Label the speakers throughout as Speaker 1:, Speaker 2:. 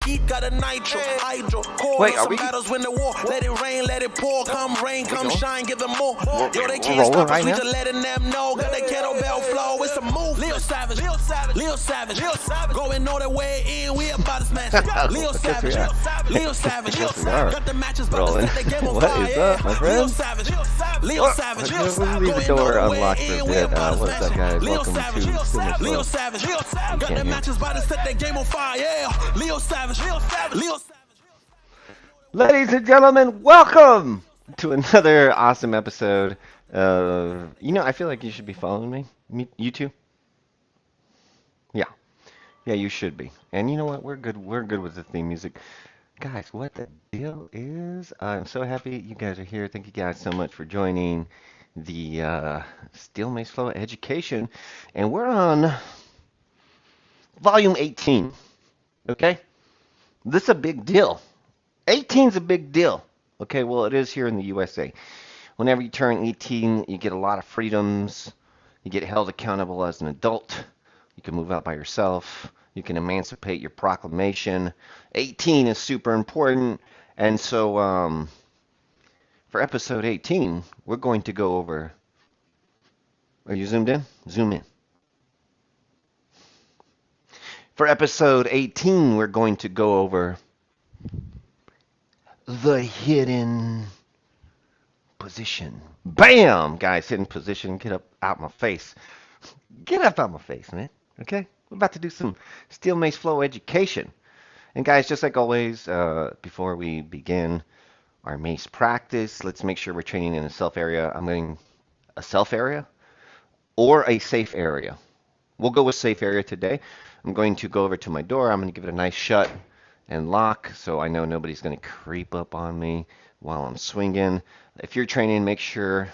Speaker 1: heat, got a nitro, hydro, core.
Speaker 2: Wait, are
Speaker 1: Some
Speaker 2: we?
Speaker 1: battles win the war. Let it rain, let it pour. Come rain, come shine, give them more. Yo, they
Speaker 2: We're
Speaker 1: can't
Speaker 2: rolling
Speaker 1: stop us.
Speaker 2: right
Speaker 1: We
Speaker 2: now?
Speaker 1: just letting them know. Got that kettlebell flow. It's a move. Leo Savage, Leo Savage, Leo Savage, Leo Savage. Going all the way in. We about to smash it. Leo Savage, Leo Savage, Leo Savage. Got the matches, about to set the game on
Speaker 2: What
Speaker 1: fire.
Speaker 2: is up, my friend?
Speaker 1: Leo Savage, Leo Savage, Leo Savage.
Speaker 2: Leave the
Speaker 1: Going all
Speaker 2: door
Speaker 1: the way
Speaker 2: unlocked for a
Speaker 1: in. We
Speaker 2: bit.
Speaker 1: about to
Speaker 2: What's
Speaker 1: smash
Speaker 2: up, guys?
Speaker 1: it. Leo
Speaker 2: Welcome
Speaker 1: Savage,
Speaker 2: to
Speaker 1: Leo Savage, Leo Savage. Got the matches, about to set the game on fire. Yeah, Leo Savage, Leo Savage, Leo Savage.
Speaker 2: Ladies and gentlemen, welcome to another awesome episode. I feel like you should be following me. You too? Yeah. Yeah, you should be. And you know what? We're good. We're good with the theme music. Guys, what the deal is, I'm so happy you guys are here. Thank you guys so much for joining the Steel Mace Flow Education. And we're on volume 18. Okay? This is a big deal. 18 is a big deal. Okay, well, it is here in the USA. Whenever you turn 18, you get a lot of freedoms. You get held accountable as an adult. You can move out by yourself. You can emancipate your proclamation. 18 is super important. And so for episode 18, we're going to go over. Are you zoomed in? Zoom in. For episode 18, we're going to go over the hidden position. Bam! Guys, hidden position. Get up out my face. Get up out my face, man. Okay? We're about to do some Steel Mace Flow education. And guys, just like always, before we begin our mace practice, let's make sure we're training in a self area. I'm going a self area or a safe area. We'll go with safe area today. I'm going to go over to my door. I'm going to give it a nice shut and lock so I know nobody's going to creep up on me while I'm swinging. If you're training, make sure.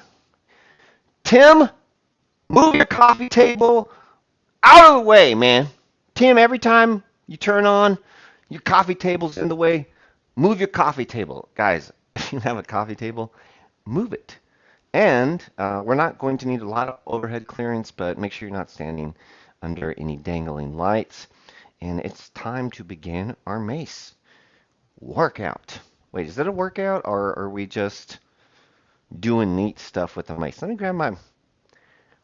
Speaker 2: Tim, move your coffee table out of the way, man. Tim, every time you turn on, your coffee table's in the way. Move your coffee table. Guys, if you have a coffee table, move it. And we're not going to need a lot of overhead clearance, but make sure you're not standing under any dangling lights. And it's time to begin our mace workout. Wait, is that a workout or are we just doing neat stuff with the mace? Let me grab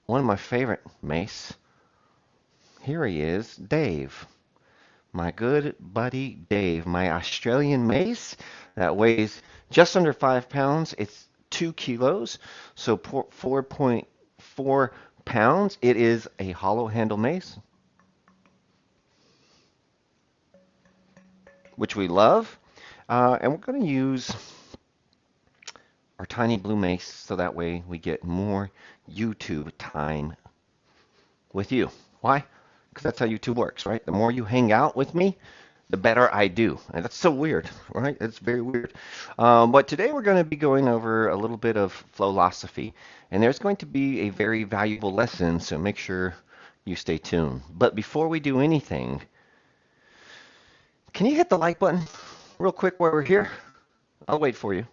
Speaker 2: one of my favorite mace. Here he is, Dave. My good buddy Dave, my Australian mace that weighs just under 5 pounds. It's 2 kilos, so 4.4 pounds. It is a hollow handle mace, which we love. And we're going to use our tiny blue mace so that way we get more YouTube time with you. Why? Because that's how YouTube works, right? The more you hang out with me, the better I do. And that's so weird, right? It's very weird. But today we're going to be going over a little bit of philosophy. And there's going to be a very valuable lesson, so make sure you stay tuned. But before we do anything, can you hit the like button real quick while we're here? I'll wait for you.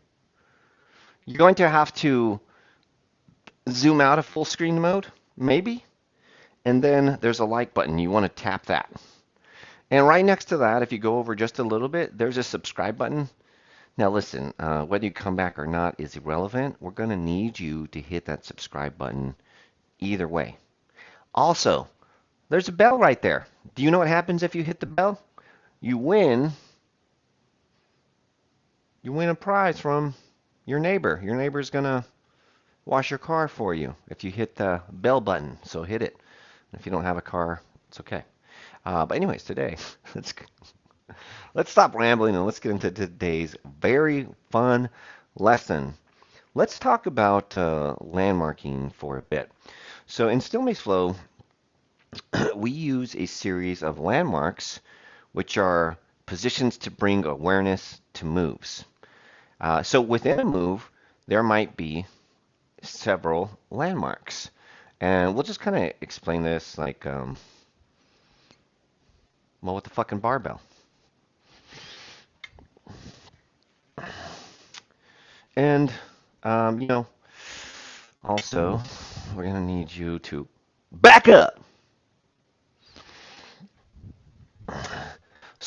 Speaker 2: You're going to have to zoom out of full screen mode, maybe. And then there's a like button. You want to tap that. And right next to that, if you go over just a little bit, there's a subscribe button. Now listen, whether you come back or not is irrelevant. We're going to need you to hit that subscribe button either way. Also, there's a bell right there. Do you know what happens if you hit the bell? You win a prize from your neighbor. Your neighbor's going to wash your car for you if you hit the bell button. So hit it. If you don't have a car, it's okay. But anyways, today, let's stop rambling and let's get into today's very fun lesson. Let's talk about landmarking for a bit. So in Steel Mace Flow, we use a series of landmarks, which are positions to bring awareness to moves. So within a move, there might be several landmarks. And we'll just kind of explain this like, well, with the fucking barbell. And, also, we're going to need you to back up.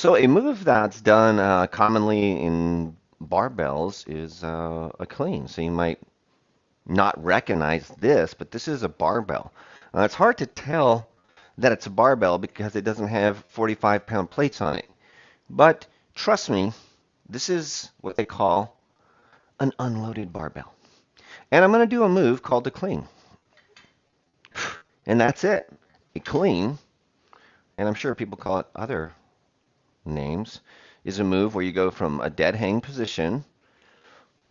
Speaker 2: So a move that's done commonly in barbells is a clean. So you might not recognize this, but this is a barbell. It's hard to tell that it's a barbell because it doesn't have 45-pound plates on it. But trust me, this is what they call an unloaded barbell. And I'm going to do a move called the clean. And that's it. A clean, and I'm sure people call it other names, is a move where you go from a dead hang position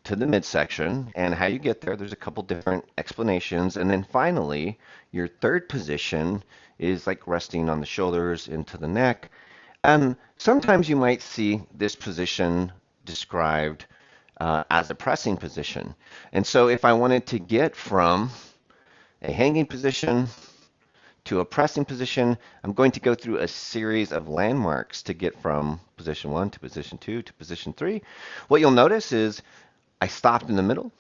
Speaker 2: to the midsection, and how you get there, there's a couple different explanations. And then finally, your third position is like resting on the shoulders into the neck. And sometimes you might see this position described as a pressing position. And so if I wanted to get from a hanging position to a pressing position, I'm going to go through a series of landmarks to get from position 1 to position 2 to position 3. What you'll notice is I stopped in the middle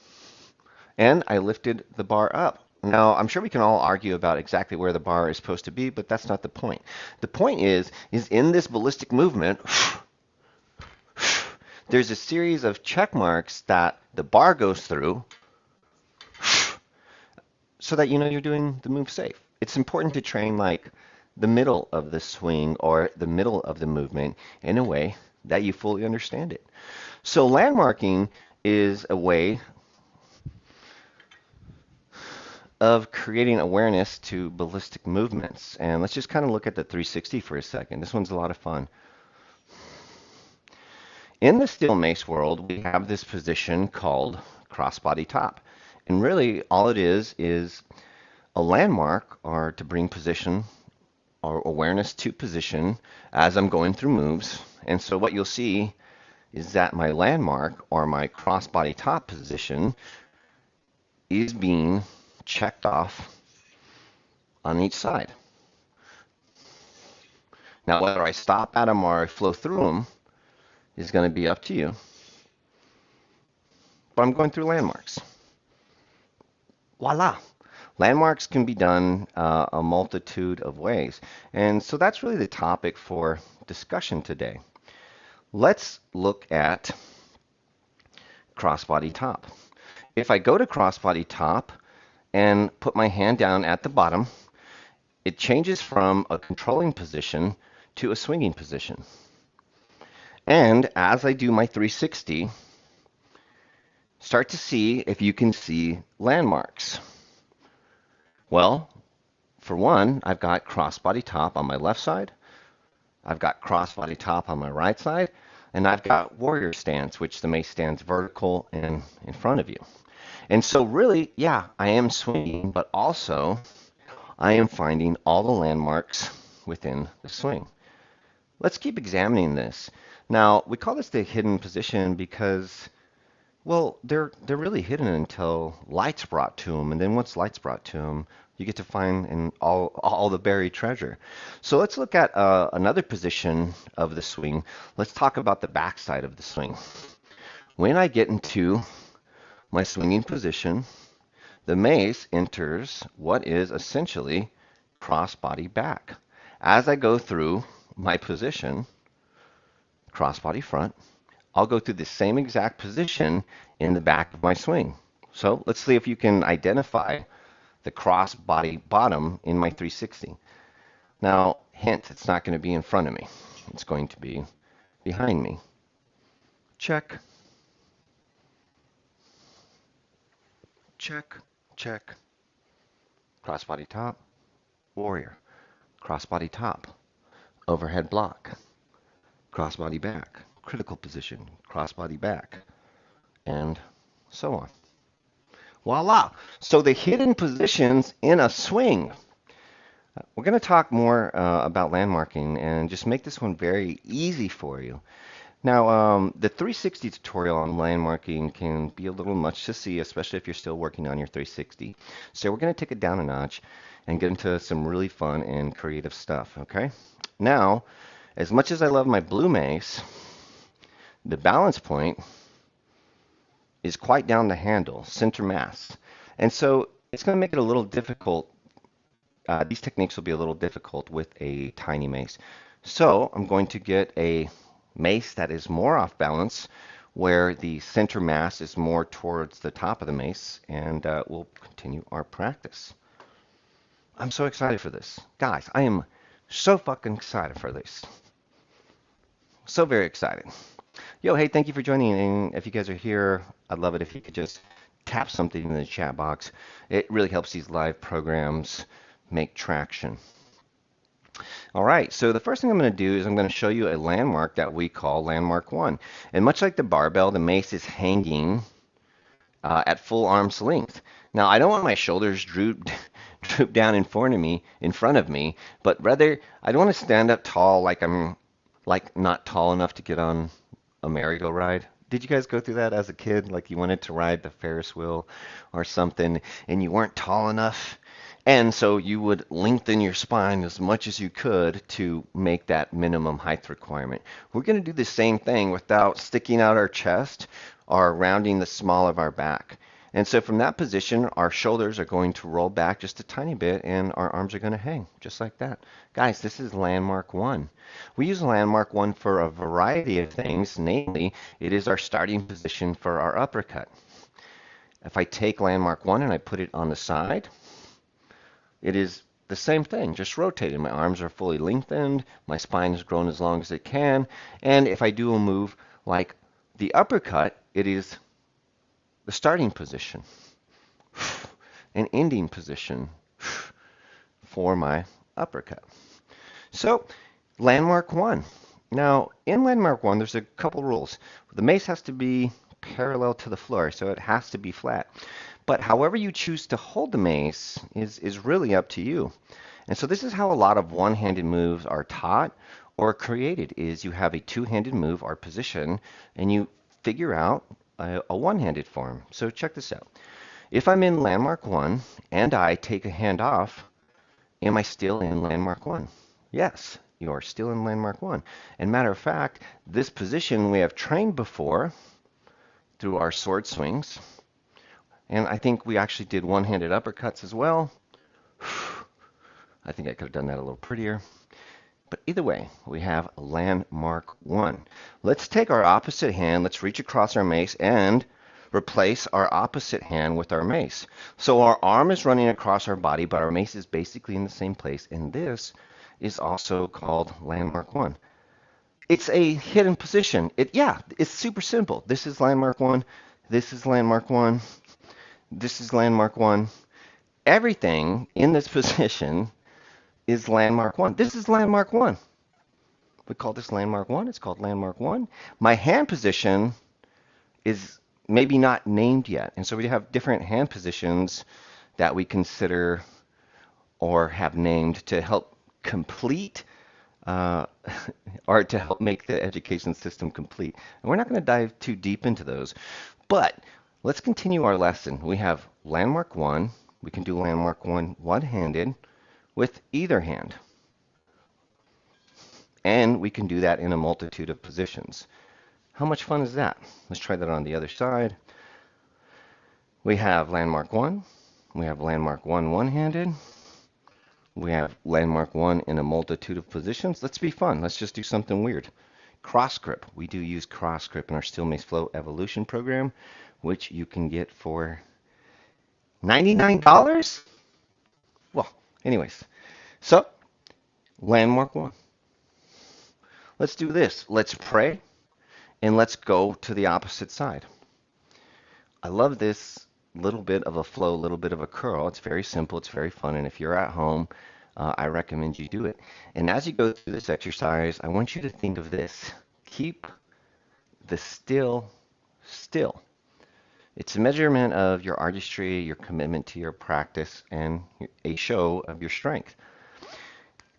Speaker 2: and I lifted the bar up. Now, I'm sure we can all argue about exactly where the bar is supposed to be, but that's not the point. The point is in this ballistic movement, there's a series of check marks that the bar goes through so that you know you're doing the move safe. It's important to train like the middle of the swing or the middle of the movement in a way that you fully understand it. So landmarking is a way of creating awareness to ballistic movements. And let's just kind of look at the 360 for a second. This one's a lot of fun. In the steel mace world, we have this position called crossbody top. And really all it is a landmark, or to bring position or awareness to position as I'm going through moves. And so what you'll see is that my landmark or my crossbody top position is being checked off on each side. Now, whether I stop at them or I flow through them is going to be up to you. But I'm going through landmarks. Voila! Landmarks can be done a multitude of ways. And so that's really the topic for discussion today. Let's look at crossbody top. If I go to crossbody top and put my hand down at the bottom, it changes from a controlling position to a swinging position. And as I do my 360, start to see if you can see landmarks. Well, for one, I've got crossbody top on my left side, I've got crossbody top on my right side, and I've got warrior stance, which the mace stands vertical and in front of you. And so really, yeah, I am swinging, but also I am finding all the landmarks within the swing. Let's keep examining this. Now, we call this the hidden position because, well, they're really hidden until light's brought to them, and then once light's brought to them, you get to find in all the buried treasure. So let's look at another position of the swing. Let's talk about the backside of the swing. When I get into my swinging position, the mace enters what is essentially crossbody back. As I go through my position, crossbody front, I'll go through the same exact position in the back of my swing. So let's see if you can identify the crossbody bottom in my 360. Now, hint, it's not going to be in front of me. It's going to be behind me. Check. Check, check. Crossbody top, warrior. Crossbody top, overhead block. Crossbody back, critical position. Crossbody back, and so on. Voila! So the hidden positions in a swing. We're going to talk more about landmarking and just make this one very easy for you. Now, the 360 tutorial on landmarking can be a little much to see, especially if you're still working on your 360. So we're going to take it down a notch and get into some really fun and creative stuff, okay? Now, as much as I love my blue mace, the balance point is quite down the handle, center mass. And so it's going to make it a little difficult. These techniques will be a little difficult with a tiny mace. So I'm going to get a mace that is more off balance, where the center mass is more towards the top of the mace, and we'll continue our practice. I'm so excited for this. Guys, I am so fucking excited for this. So very excited. Yo, hey, thank you for joining. And if you guys are here, I'd love it if you could just tap something in the chat box. It really helps these live programs make traction. All right, so the first thing I'm going to do is I'm going to show you a landmark that we call landmark 1. And much like the barbell, the mace is hanging at full arm's length. Now, I don't want my shoulders droop down in front of me, but rather I don't want to stand up tall like I'm like not tall enough to get on a merry-go-ride. Did you guys go through that as a kid? Like you wanted to ride the Ferris wheel or something and you weren't tall enough? And so you would lengthen your spine as much as you could to make that minimum height requirement. We're going to do the same thing without sticking out our chest or rounding the small of our back. And so from that position, our shoulders are going to roll back just a tiny bit and our arms are going to hang just like that. Guys, this is landmark 1. We use landmark 1 for a variety of things, namely, it is our starting position for our uppercut. If I take landmark 1 and I put it on the side, it is the same thing, just rotated. My arms are fully lengthened, my spine has grown as long as it can, and if I do a move like the uppercut, it is the starting position, an ending position for my uppercut. So, landmark 1. Now, in landmark 1, there's a couple rules. The mace has to be parallel to the floor, so it has to be flat. But however you choose to hold the mace is really up to you. And so this is how a lot of one-handed moves are taught or created, is you have a two-handed move or position, and you figure out a one-handed form. So check this out. If I'm in landmark 1 and I take a hand off, am I still in landmark 1? Yes, you are still in landmark 1. And matter of fact, this position we have trained before through our sword swings. And I think we actually did one-handed uppercuts as well. I think I could have done that a little prettier. But either way, we have landmark 1. Let's take our opposite hand, let's reach across our mace and replace our opposite hand with our mace. So our arm is running across our body, but our mace is basically in the same place. And this is also called landmark 1. It's a hidden position. It's super simple. This is landmark 1. This is landmark 1. This is landmark 1. Everything in this position is landmark 1. This is landmark 1. We call this landmark 1. It's called landmark 1. My hand position is maybe not named yet. And so we have different hand positions that we consider or have named to help complete or to help make the education system complete. And we're not going to dive too deep into those. But let's continue our lesson. We have landmark 1. We can do landmark 1 one-handed with either hand. And we can do that in a multitude of positions. How much fun is that? Let's try that on the other side. We have landmark 1. We have landmark 1 one-handed. We have landmark 1 in a multitude of positions. Let's be fun. Let's just do something weird. Cross grip. We do use cross grip in our Steel Mace Flow Evolution program, which you can get for $99? Well, anyways. So, landmark 1. Let's do this. Let's pray, and let's go to the opposite side. I love this little bit of a flow, little bit of a curl. It's very simple. It's very fun. And if you're at home, I recommend you do it. And as you go through this exercise, I want you to think of this. Keep the still. It's a measurement of your artistry, your commitment to your practice, and a show of your strength.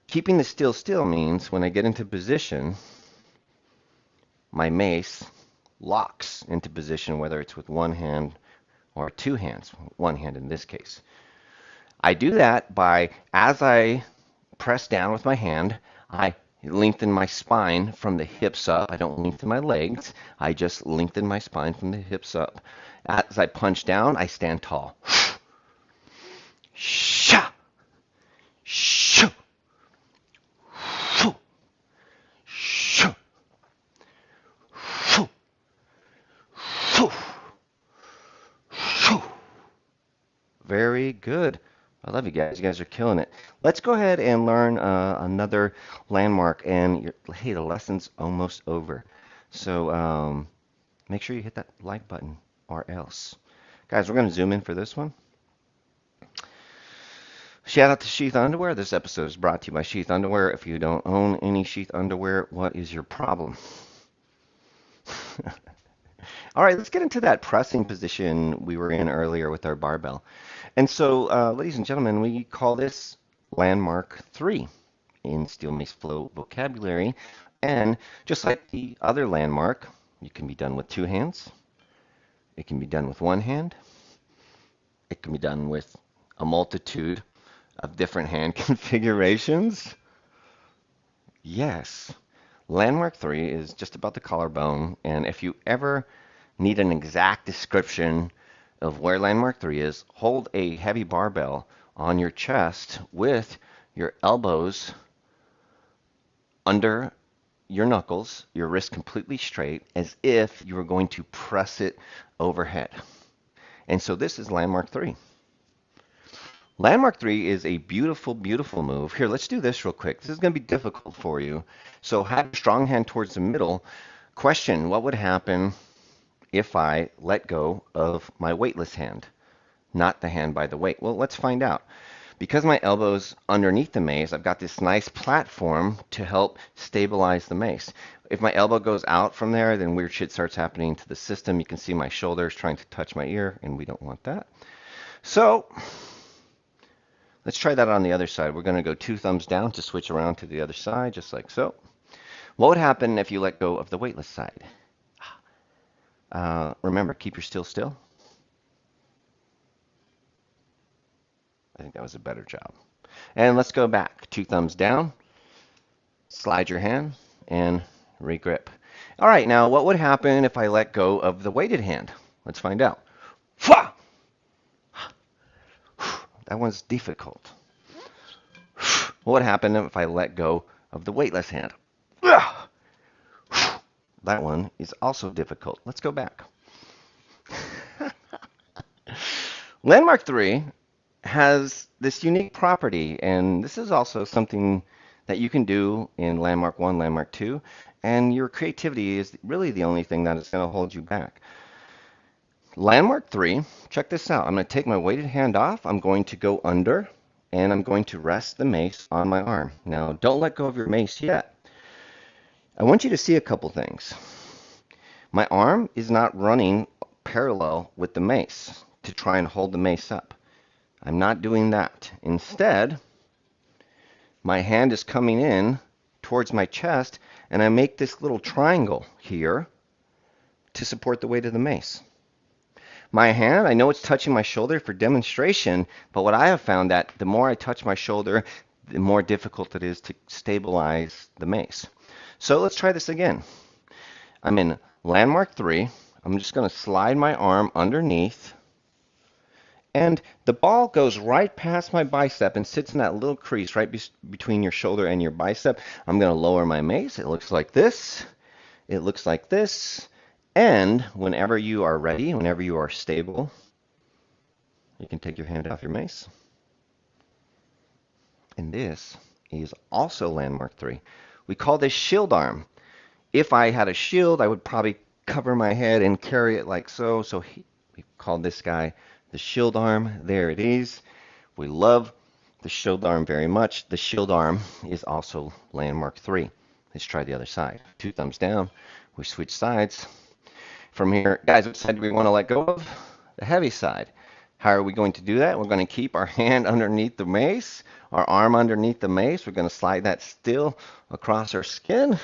Speaker 2: Keeping the still means when I get into position, my mace locks into position, whether it's with one hand or two hands, one hand in this case. I do that by, as I press down with my hand, I lengthen my spine from the hips up. I don't lengthen my legs. I just lengthen my spine from the hips up. As I punch down, I stand tall. Sha! Shoo! Very good. I love you guys. You guys are killing it. Let's go ahead and learn another landmark. And hey, the lesson's almost over. So make sure you hit that like button or else. Guys, we're going to zoom in for this one. Shout out to Sheath Underwear. This episode is brought to you by Sheath Underwear. If you don't own any Sheath Underwear, what is your problem? All right, let's get into that pressing position we were in earlier with our barbell. And so, ladies and gentlemen, we call this landmark 3 in Steel Mace Flow vocabulary. And just like the other landmark, it can be done with 2 hands. It can be done with 1 hand. It can be done with a multitude of different hand configurations. Yes, landmark 3 is just about the collarbone. And if you ever need an exact description of where landmark 3 is, hold a heavy barbell on your chest with your elbows under your knuckles, your wrist completely straight, as if you were going to press it overhead. And so this is landmark 3. Landmark 3 is a beautiful, beautiful move. Here, let's do this real quick. This is going to be difficult for you. So have your strong hand towards the middle. Question, what would happen if I let go of my weightless hand, not the hand by the weight? Well, let's find out. Because my elbow's underneath the mace, I've got this nice platform to help stabilize the mace. If my elbow goes out from there, then weird shit starts happening to the system. You can see my shoulders trying to touch my ear, and we don't want that. So let's try that on the other side. We're going to go 2 thumbs down to switch around to the other side, just like so. What would happen if you let go of the weightless side? Remember, keep your still. I think that was a better job. And let's go back. 2 thumbs down. Slide your hand and regrip. All right, now what would happen if I let go of the weighted hand? Let's find out. That one's difficult. What would happen if I let go of the weightless hand? That one is also difficult. Let's go back. Landmark 3 has this unique property, and this is also something that you can do in Landmark 1, Landmark 2, and your creativity is really the only thing that is going to hold you back. Landmark 3, check this out. I'm going to take my weighted hand off. I'm going to go under, and I'm going to rest the mace on my arm. Now, don't let go of your mace yet. I want you to see a couple things. My arm is not running parallel with the mace to try and hold the mace up. I'm not doing that. Instead, my hand is coming in towards my chest, and I make this little triangle here to support the weight of the mace. My hand, I know it's touching my shoulder for demonstration, but what I have found that the more I touch my shoulder, the more difficult it is to stabilize the mace. So let's try this again. I'm in landmark 3. I'm just going to slide my arm underneath, and the ball goes right past my bicep and sits in that little crease right between your shoulder and your bicep. I'm going to lower my mace. It looks like this. It looks like this. And whenever you are ready, whenever you are stable, you can take your hand off your mace. And this is also landmark 3. We call this shield arm. If I had a shield, I would probably cover my head and carry it like so. So we call this guy the shield arm. There it is. We love the shield arm very much. The shield arm is also landmark 3. Let's try the other side. 2 thumbs down. We switch sides. From here, guys, what side do we want to let go of? The heavy side. How are we going to do that? We're going to keep our hand underneath the mace, our arm underneath the mace. We're going to slide that still across our skin.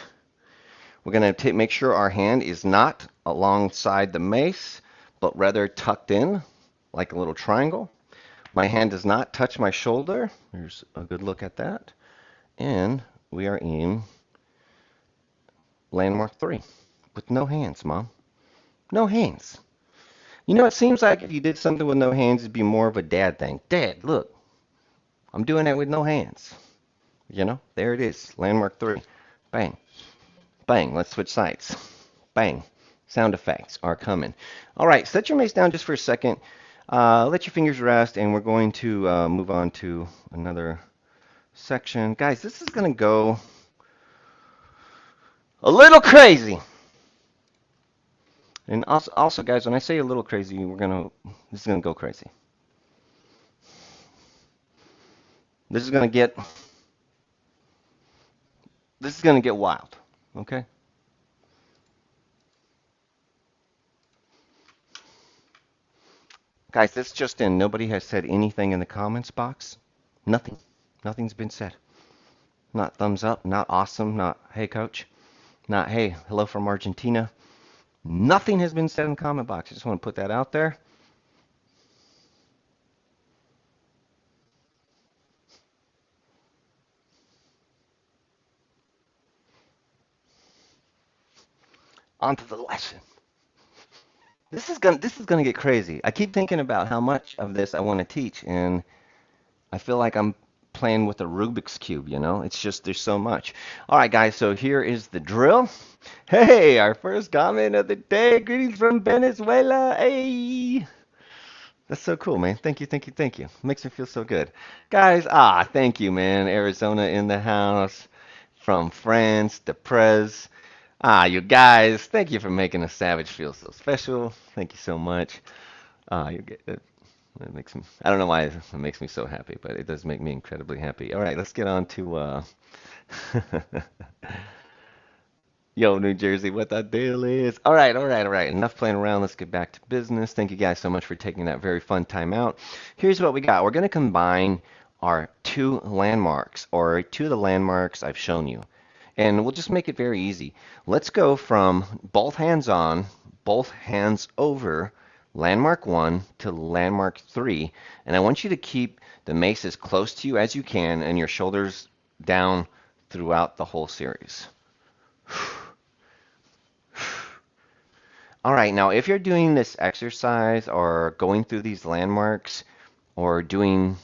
Speaker 2: We're going to make sure our hand is not alongside the mace, but rather tucked in like a little triangle. My hand does not touch my shoulder. There's a good look at that. And we are in landmark 3 with no hands, Mom. No hands. You know, it seems like if you did something with no hands, it'd be more of a dad thing. Dad, look, I'm doing that with no hands. You know, there it is, landmark 3. Bang. Bang. Let's switch sides. Bang. Sound effects are coming. All right, set your mace down just for a second. Let your fingers rest, and we're going to move on to another section. Guys, this is going to go a little crazy. And also, guys, when I say a little crazy, this is gonna go crazy. This is gonna get, this is gonna get wild. Okay. Guys, this just in. Nobody has said anything in the comments box. Nothing. Nothing's been said. Not thumbs up, not awesome, not hey coach, not hey, hello from Argentina. Nothing has been said in the comment box. I just want to put that out there. On to the lesson. This is gonna get crazy. I keep thinking about how much of this I want to teach, and I feel like I'm playing with a Rubik's Cube, you know? It's just, there's so much. All right, guys, so here is the drill. Hey, our first comment of the day. Greetings from Venezuela. Hey. That's so cool, man. Thank you, thank you, thank you. Makes me feel so good. Guys, thank you, man. Arizona in the house. From France to Prez. You guys, thank you for making a Savage feel so special. Thank you so much. You get it. It makes me, I don't know why it makes me so happy, but it does make me incredibly happy. All right, let's get on to Yo, New Jersey, what the deal is. All right, all right, all right. Enough playing around. Let's get back to business. Thank you guys so much for taking that very fun time out. Here's what we got. We're going to combine our two landmarks, or two of the landmarks I've shown you. And we'll just make it very easy. Let's go from both hands on, both hands over, landmark 1 to landmark 3. And I want you to keep the mace as close to you as you can and your shoulders down throughout the whole series. All right, now if you're doing this exercise or going through these landmarks or doing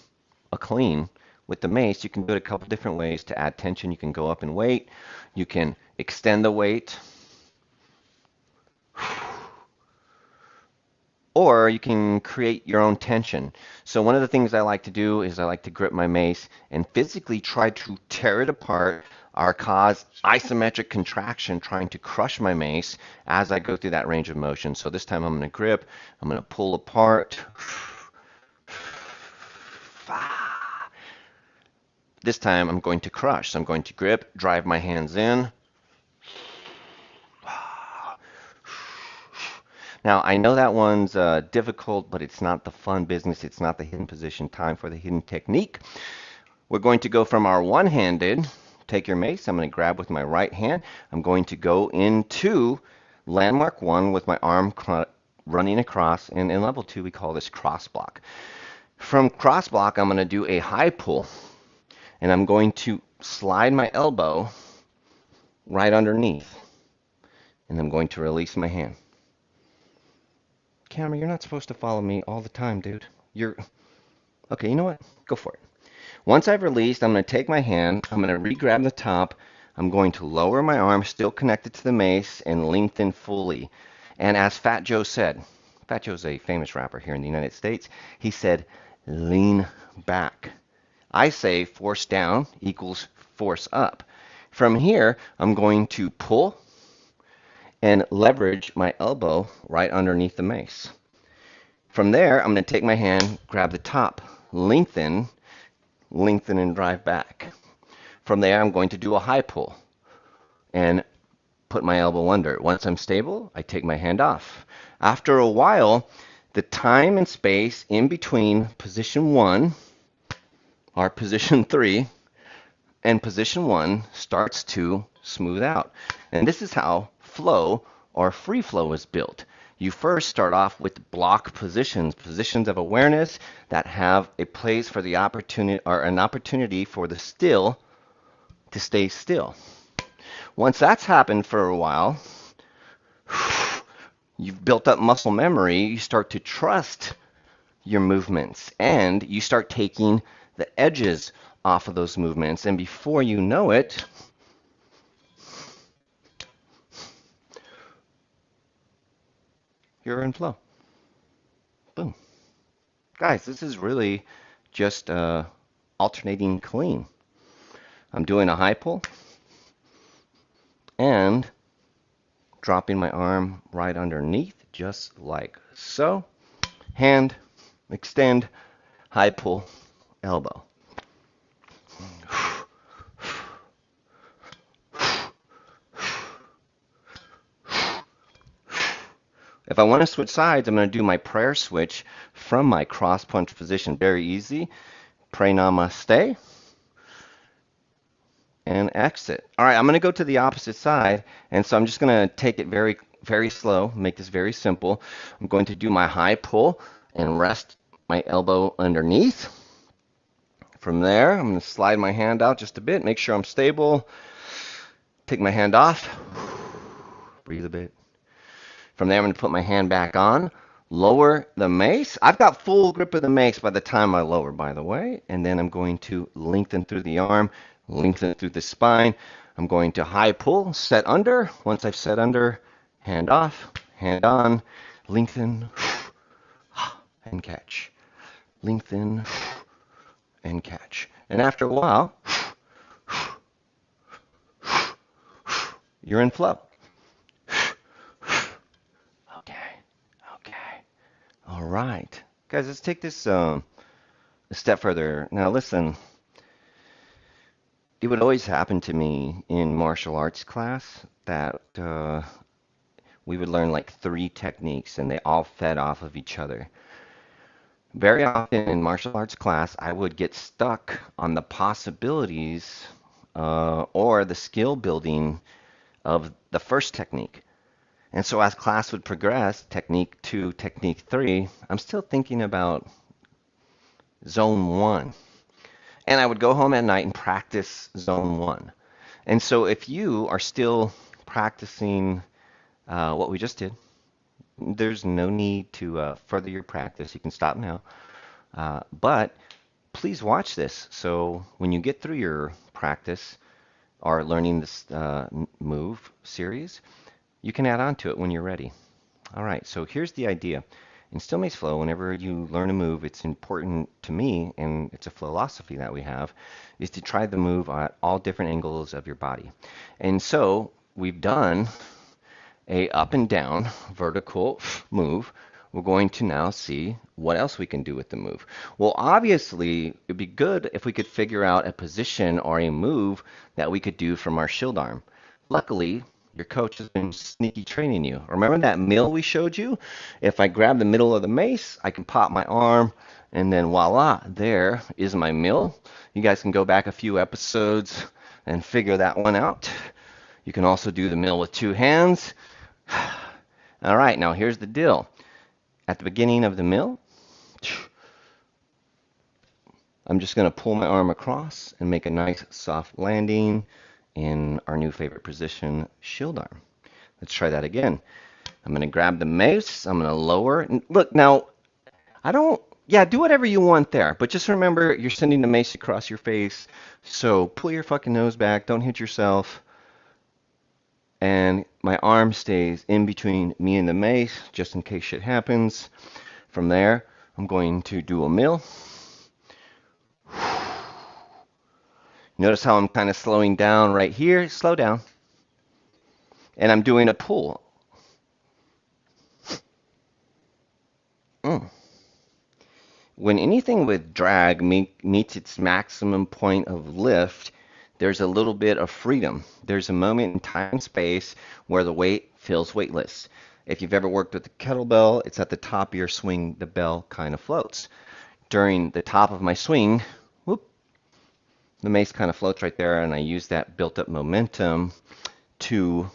Speaker 2: a clean with the mace, you can do it a couple different ways to add tension. You can go up in weight, you can extend the weight, or you can create your own tension. So one of the things I like to do is I like to grip my mace and physically try to tear it apart or cause isometric contraction trying to crush my mace as I go through that range of motion. So this time I'm going to grip, I'm going to pull apart. This time I'm going to crush. So I'm going to grip, drive my hands in. Now, I know that one's difficult, but it's not the fun business. It's not the hidden position. Time for the hidden technique. We're going to go from our one-handed, take your mace, I'm going to grab with my right hand. I'm going to go into landmark 1 with my arm running across, and in level 2 we call this cross block. From cross block, I'm going to do a high pull, and I'm going to slide my elbow right underneath, and I'm going to release my hand. Camera, you're not supposed to follow me all the time, dude. Okay, you know what? Go for it. Once I've released, I'm going to take my hand, I'm going to re-grab the top, I'm going to lower my arm, still connected to the mace, and lengthen fully. And as Fat Joe said, Fat Joe's a famous rapper here in the United States, he said, lean back. I say force down equals force up. From here, I'm going to pull and leverage my elbow right underneath the mace. From there, I'm going to take my hand, grab the top, lengthen and drive back. From there, I'm going to do a high pull and put my elbow under. Once I'm stable, I take my hand off. After a while, the time and space in between position 1, or position 3, and position 1 starts to smooth out. And this is how flow or free flow is built. You first start off with block positions, positions of awareness that have a place for the opportunity or an opportunity for the still to stay still. Once that's happened for a while, you've built up muscle memory, you start to trust your movements and you start taking the edges off of those movements, and before you know it, you're in flow. Boom. Guys, this is really just alternating clean. I'm doing a high pull and dropping my arm right underneath, just like so. Hand, extend, high pull, elbow. If I want to switch sides, I'm going to do my prayer switch from my cross punch position. Very easy. Pray namaste and exit. All right, I'm going to go to the opposite side, and so I'm just going to take it very, very slow, make this very simple. I'm going to do my high pull and rest my elbow underneath. From there, I'm going to slide my hand out just a bit, make sure I'm stable. Take my hand off, breathe a bit. From there, I'm going to put my hand back on, lower the mace. I've got full grip of the mace by the time I lower, by the way. And then I'm going to lengthen through the arm, lengthen through the spine. I'm going to high pull, set under. Once I've set under, hand off, hand on, lengthen, and catch. Lengthen, and catch. And after a while, you're in flow. All right. Guys, let's take this a step further. Now, listen, it would always happen to me in martial arts class that we would learn like 3 techniques and they all fed off of each other. Very often in martial arts class, I would get stuck on the possibilities or the skill building of the first technique. And so as class would progress, technique 2, technique 3, I'm still thinking about zone 1. And I would go home at night and practice zone 1. And so if you are still practicing what we just did, there's no need to further your practice. You can stop now. But please watch this. So when you get through your practice or learning this move series, you can add on to it when you're ready. All right, so here's the idea. In Still Mace Flow, whenever you learn a move, it's important to me, and it's a philosophy that we have, is to try the move at all different angles of your body. And so we've done a up and down vertical move. We're going to now see what else we can do with the move. Well, obviously, it'd be good if we could figure out a position or a move that we could do from our shield arm. Luckily, your coach has been sneaky training you. Remember that mill we showed you? If I grab the middle of the mace, I can pop my arm, and then voila, there is my mill. You guys can go back a few episodes and figure that one out. You can also do the mill with 2 hands. All right, now here's the deal. At the beginning of the mill, I'm just going to pull my arm across and make a nice soft landing in our new favorite position, shield arm. Let's try that again. I'm going to grab the mace. I'm going to lower. Look, now, do whatever you want there. But just remember, you're sending the mace across your face. So pull your fucking nose back. Don't hit yourself. And my arm stays in between me and the mace, just in case shit happens. From there, I'm going to do a mill. Notice how I'm kind of slowing down right here. Slow down. And I'm doing a pull. When anything with drag meets its maximum point of lift, there's a little bit of freedom. There's a moment in time and space where the weight feels weightless. If you've ever worked with a kettlebell, it's at the top of your swing, the bell kind of floats. During the top of my swing, the mace kind of floats right there, and I use that built-up momentum to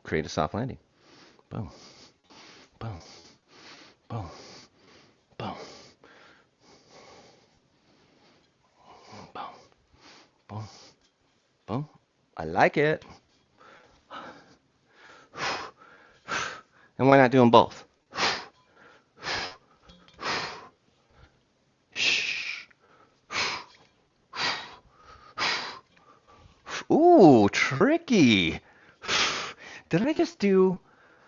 Speaker 2: create a soft landing. Boom, boom, boom, boom, boom, boom, boom. I like it. And why not do them both? Ooh, tricky. Did I just do?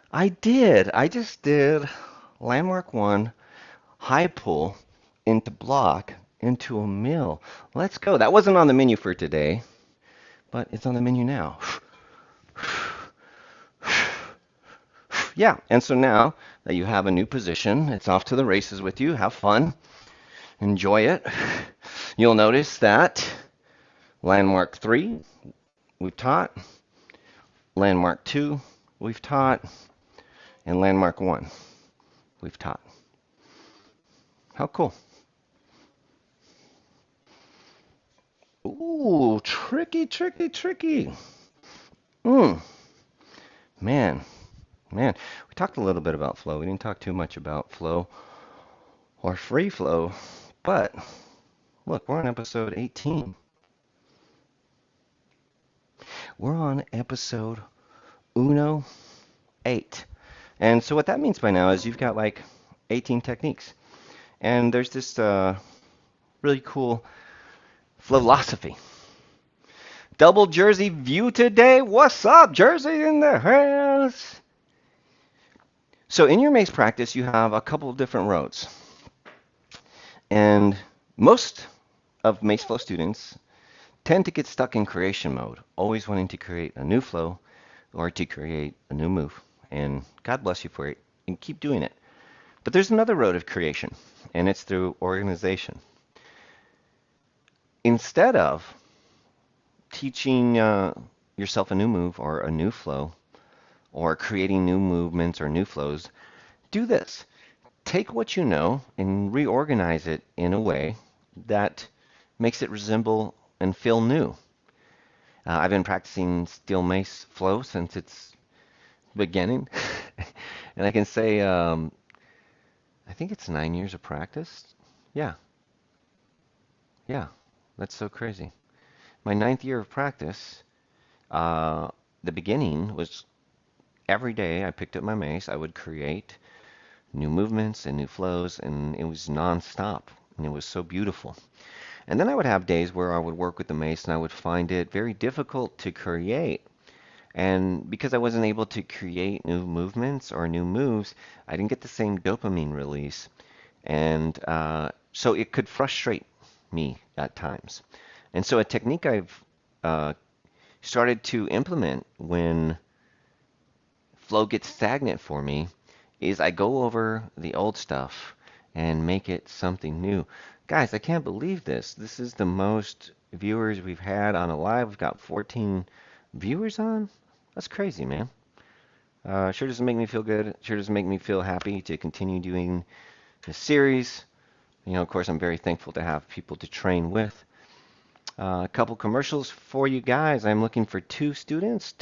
Speaker 2: I did. I just did landmark 1, high pull into block into a mill. Let's go. That wasn't on the menu for today, but it's on the menu now. Yeah, and so now that you have a new position, it's off to the races with you. Have fun. Enjoy it. You'll notice that landmark 3 we've taught, landmark 2 we've taught, and landmark 1 we've taught. How cool. Ooh, tricky, tricky, tricky. Man, we talked a little bit about flow. We didn't talk too much about flow or free flow, but look, we're on episode 18. We're on episode 8. And so what that means by now is you've got like 18 techniques. And there's this really cool philosophy. Double Jersey view today. What's up, Jersey in the house? So in your Mace practice, you have a couple of different roads. And most of Mace Flow students tend to get stuck in creation mode, always wanting to create a new flow or to create a new move. And God bless you for it, and keep doing it. But there's another road of creation, and it's through organization. Instead of teaching yourself a new move or a new flow, or creating new movements or new flows, do this. Take what you know and reorganize it in a way that makes it resemble and feel new. I've been practicing steel mace flow since its beginning, and I can say I think it's 9 years of practice. Yeah, that's so crazy. My 9th year of practice, the beginning was every day I picked up my mace, I would create new movements and new flows, and it was non-stop, and it was so beautiful. And then I would have days where I would work with the mace and I would find it very difficult to create. And because I wasn't able to create new movements or new moves, I didn't get the same dopamine release. And so it could frustrate me at times. And so a technique I've started to implement when flow gets stagnant for me is I go over the old stuff and make it something new. Guys, I can't believe this. This is the most viewers we've had on a live. We've got 14 viewers on. That's crazy, man. Sure doesn't make me feel good. Sure doesn't make me feel happy to continue doing this series. You know, of course, I'm very thankful to have people to train with. A couple commercials for you guys. I'm looking for 2 students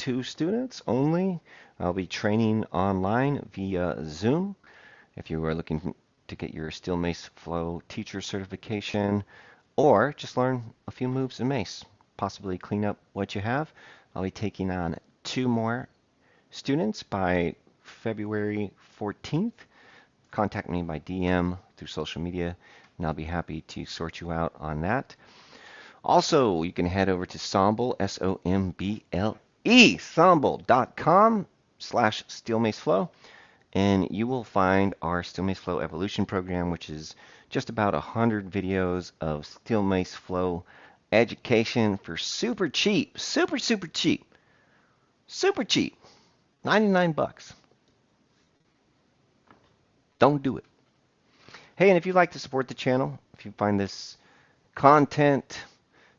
Speaker 2: only. I'll be training online via Zoom. If you are looking to get your Steel Mace Flow teacher certification, or just learn a few moves in Mace, possibly clean up what you have, I'll be taking on 2 more students by February 14th. Contact me by DM through social media, and I'll be happy to sort you out on that. Also, you can head over to Somble, S-O-M-B-L-E, somble.com/SteelMaceFlow, and you will find our Steel Mace Flow Evolution program, which is just about 100 videos of Steel Mace Flow education for super cheap, super cheap, 99 bucks. Don't do it. Hey, and if you'd like to support the channel, if you find this content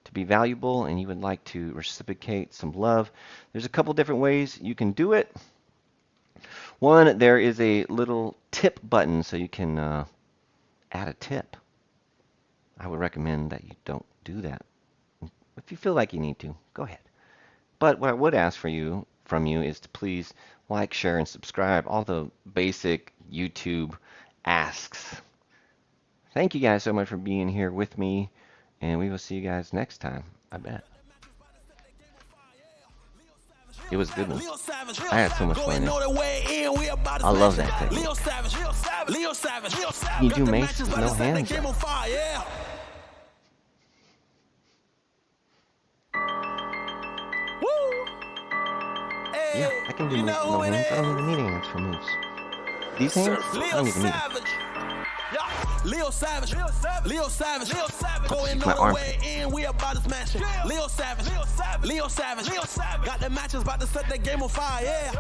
Speaker 2: to be valuable and you would like to reciprocate some love, there's a couple different ways you can do it. One, there is a little tip button so you can add a tip. I would recommend that you don't do that. If you feel like you need to, go ahead. But what I would ask from you is to please like, share, and subscribe. All the basic YouTube asks. Thank you guys so much for being here with me, and we will see you guys next time, I bet. It was a good one. I had so much fun in it. I love that technique. You do Mace with no hands. Yeah, I can do moves with no hands. I don't even need hands for moves. These hands, I don't even need them.
Speaker 1: Leo Savage, Leo Savage, going
Speaker 2: My
Speaker 1: all the
Speaker 2: arm.
Speaker 1: way in, we about to smash it. Leo Savage, Leo Savage, got the matches, about to set the game on fire, yeah.